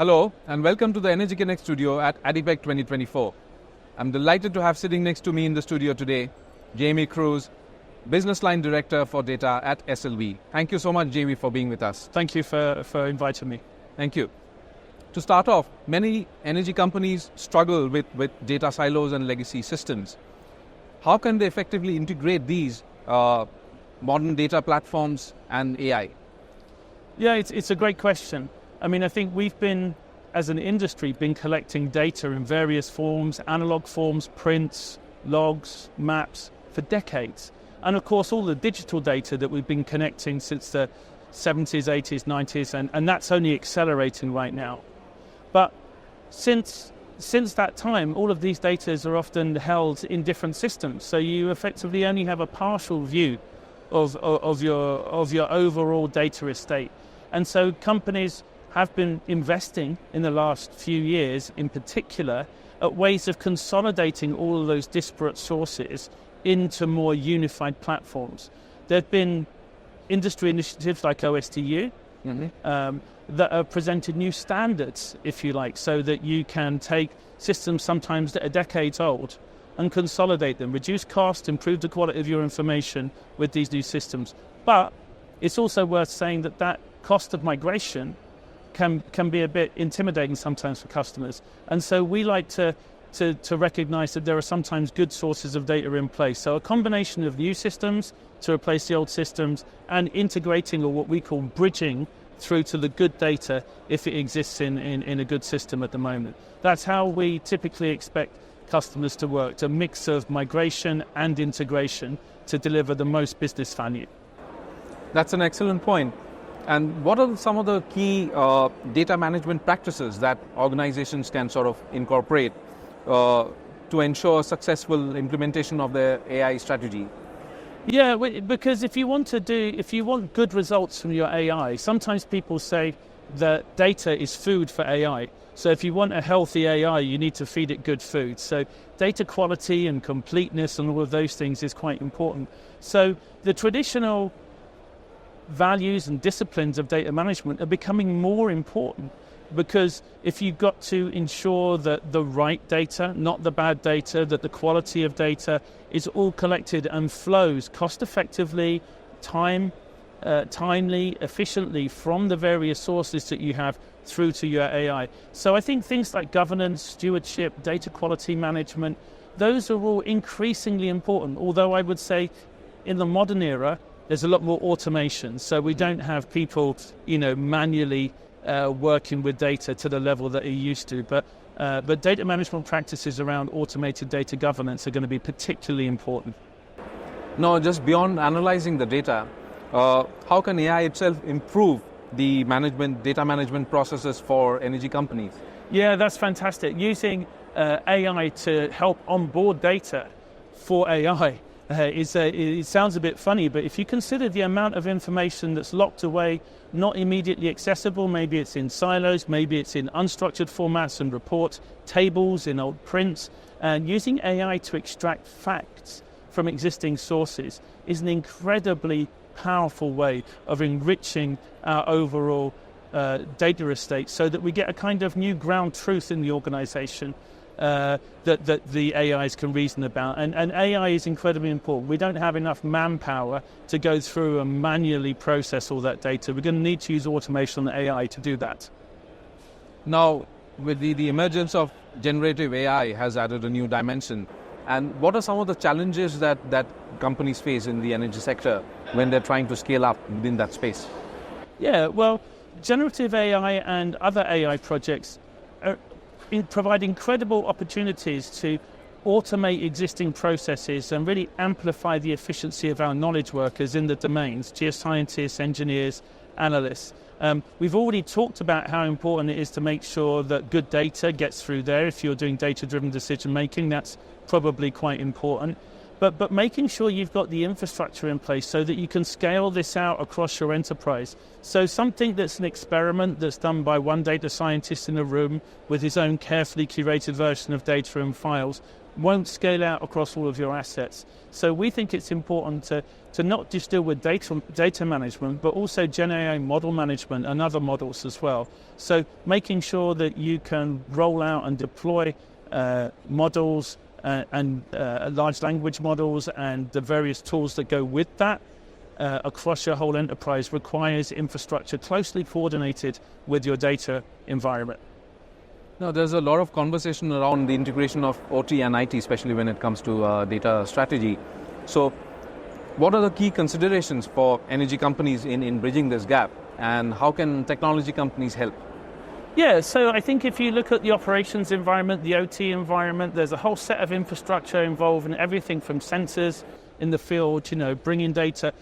Hello and welcome to the Energy Connect studio at ADIPEC 2024. I'm delighted to have sitting next to me in the studio today, Jaime Cruz, Business Line Director for Data at SLV. Thank you so much, Jaime, for being with us. Thank you for inviting me. Thank you. To start off, many energy companies struggle with data silos and legacy systems. How can they effectively integrate these modern data platforms and AI? Yeah, it's a great question. I mean, I think we've been, as an industry, been collecting data in various forms, analog forms, prints, logs, maps, for decades. And of course, all the digital data that we've been connecting since the 70s, 80s, 90s, and that's only accelerating right now. But since that time, all of these data are often held in different systems. So you effectively only have a partial view of your overall data estate. And so companies have been investing in the last few years, in particular, at ways of consolidating all of those disparate sources into more unified platforms. There have been industry initiatives like OSTU that have presented new standards, if you like, so that you can take systems sometimes that are decades old and consolidate them, reduce cost, improve the quality of your information with these new systems. But it's also worth saying that cost of migration can be a bit intimidating sometimes for customers. And so we like to recognize that there are sometimes good sources of data in place. So a combination of new systems to replace the old systems and integrating, or what we call bridging, through to the good data if it exists in a good system at the moment. That's how we typically expect customers to work, a mix of migration and integration to deliver the most business value. That's an excellent point. And what are some of the key data management practices that organizations can sort of incorporate to ensure successful implementation of their AI strategy? Yeah, because if you want good results from your AI, sometimes people say that data is food for AI. So if you want a healthy AI, you need to feed it good food. So data quality and completeness and all of those things is quite important. So the traditional values and disciplines of data management are becoming more important, because if you've got to ensure that the right data, not the bad data, that the quality of data is all collected and flows cost effectively, timely, efficiently from the various sources that you have through to your AI. So I think things like governance, stewardship, data quality management, those are all increasingly important, although I would say in the modern era there's a lot more automation, so we don't have people, manually working with data to the level that it used to. But data management practices around automated data governance are going to be particularly important. Now, just beyond analyzing the data, how can AI itself improve the data management processes for energy companies? Yeah, that's fantastic. Using AI to help onboard data for AI. It sounds a bit funny, but if you consider the amount of information that's locked away, not immediately accessible, maybe it's in silos, maybe it's in unstructured formats and reports, tables in old prints, and using AI to extract facts from existing sources is an incredibly powerful way of enriching our overall data estate, so that we get a kind of new ground truth in the organization that the AIs can reason about. And AI is incredibly important. We don't have enough manpower to go through and manually process all that data. We're going to need to use automation and AI to do that. Now, with the emergence of generative AI has added a new dimension. And what are some of the challenges that companies face in the energy sector when they're trying to scale up within that space? Yeah, well, generative AI and other AI projects provide incredible opportunities to automate existing processes and really amplify the efficiency of our knowledge workers in the domains, geoscientists, engineers, analysts. We've already talked about how important it is to make sure that good data gets through there. If you're doing data-driven decision-making, that's probably quite important. But making sure you've got the infrastructure in place so that you can scale this out across your enterprise. So something that's an experiment that's done by one data scientist in a room with his own carefully curated version of data and files won't scale out across all of your assets. So we think it's important to not just deal with data management, but also Gen AI model management and other models as well. So making sure that you can roll out and deploy models and large language models and the various tools that go with that across your whole enterprise requires infrastructure closely coordinated with your data environment. Now, there's a lot of conversation around the integration of OT and IT, especially when it comes to data strategy. So, what are the key considerations for energy companies in bridging this gap, and how can technology companies help? Yeah, so I think if you look at the operations environment, the OT environment, there's a whole set of infrastructure involved in everything from sensors in the field, bringing data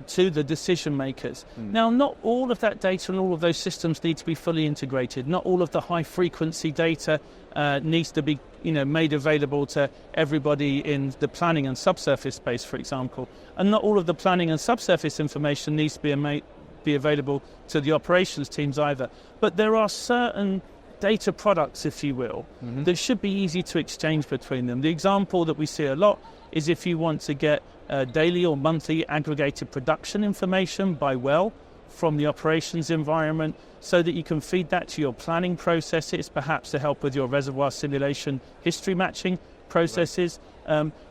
to the decision makers. Now, not all of that data and all of those systems need to be fully integrated. Not all of the high frequency data needs to be made available to everybody in the planning and subsurface space, for example. And not all of the planning and subsurface information needs to be available to the operations teams either. But there are certain data products, if you will, that should be easy to exchange between them. The example that we see a lot is if you want to get daily or monthly aggregated production information by well from the operations environment so that you can feed that to your planning processes, perhaps to help with your reservoir simulation history matching processes.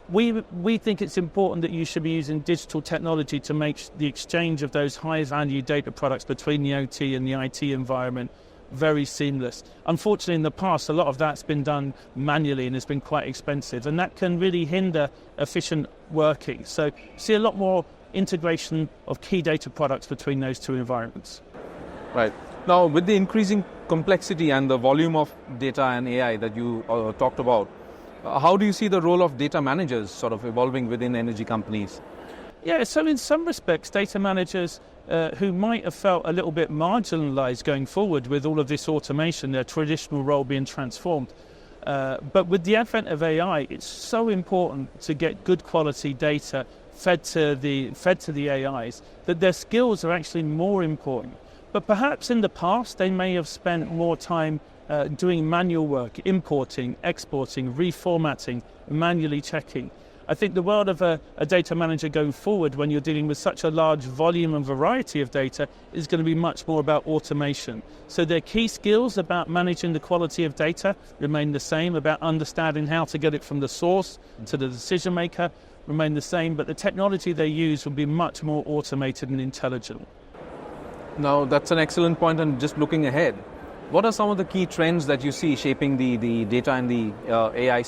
We think it's important that you should be using digital technology to make the exchange of those high value data products between the OT and the IT environment very seamless. Unfortunately, in the past, a lot of that's been done manually and has been quite expensive, and that can really hinder efficient working. So see a lot more integration of key data products between those two environments. Right. Now, with the increasing complexity and the volume of data and AI that you talked about, how do you see the role of data managers sort of evolving within energy companies? Yeah, so in some respects, data managers who might have felt a little bit marginalized going forward with all of this automation, their traditional role being transformed. But with the advent of AI, it's so important to get good quality data fed to the AIs that their skills are actually more important. But perhaps in the past, they may have spent more time doing manual work, importing, exporting, reformatting, manually checking. I think the world of a data manager going forward, when you're dealing with such a large volume and variety of data, is going to be much more about automation. So their key skills about managing the quality of data remain the same, about understanding how to get it from the source to the decision maker remain the same, but the technology they use will be much more automated and intelligent. Now, that's an excellent point, and just looking ahead, what are some of the key trends that you see shaping the data and the AI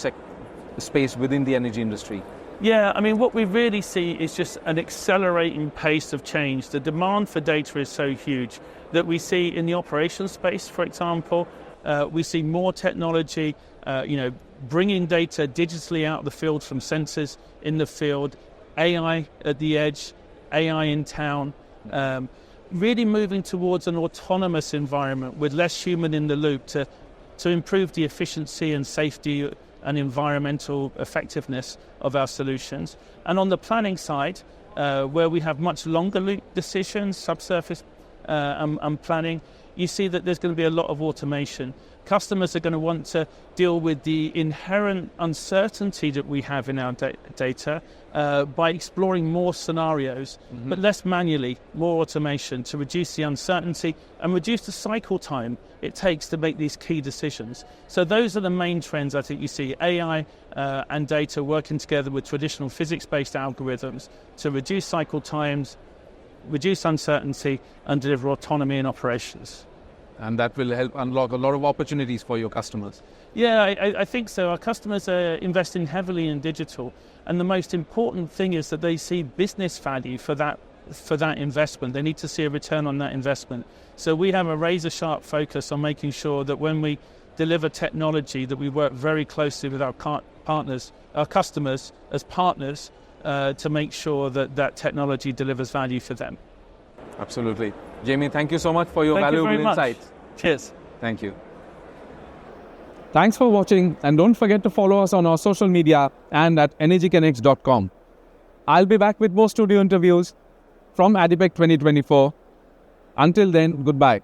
space within the energy industry? Yeah, I mean, what we really see is just an accelerating pace of change. The demand for data is so huge that we see in the operations space, for example, we see more technology, bringing data digitally out of the field from sensors in the field, AI at the edge, AI in town, really moving towards an autonomous environment with less human in the loop to improve the efficiency and safety and environmental effectiveness of our solutions. And on the planning side, where we have much longer loop decisions, subsurface and planning, you see that there's going to be a lot of automation. Customers are going to want to deal with the inherent uncertainty that we have in our data by exploring more scenarios, but less manually, more automation to reduce the uncertainty and reduce the cycle time it takes to make these key decisions. So those are the main trends I think you see, AI and data working together with traditional physics-based algorithms to reduce cycle times, reduce uncertainty and deliver autonomy in operations. And that will help unlock a lot of opportunities for your customers. Yeah, I think so. Our customers are investing heavily in digital, and the most important thing is that they see business value for that investment. They need to see a return on that investment. So we have a razor-sharp focus on making sure that when we deliver technology, that we work very closely with our partners, our customers as partners, to make sure that technology delivers value for them. Absolutely. Jaime, thank you so much for your valuable insights. Cheers. Thank you. Thanks for watching, and don't forget to follow us on our social media and at energyconnects.com. I'll be back with more studio interviews from ADIPEC 2024. Until then, goodbye.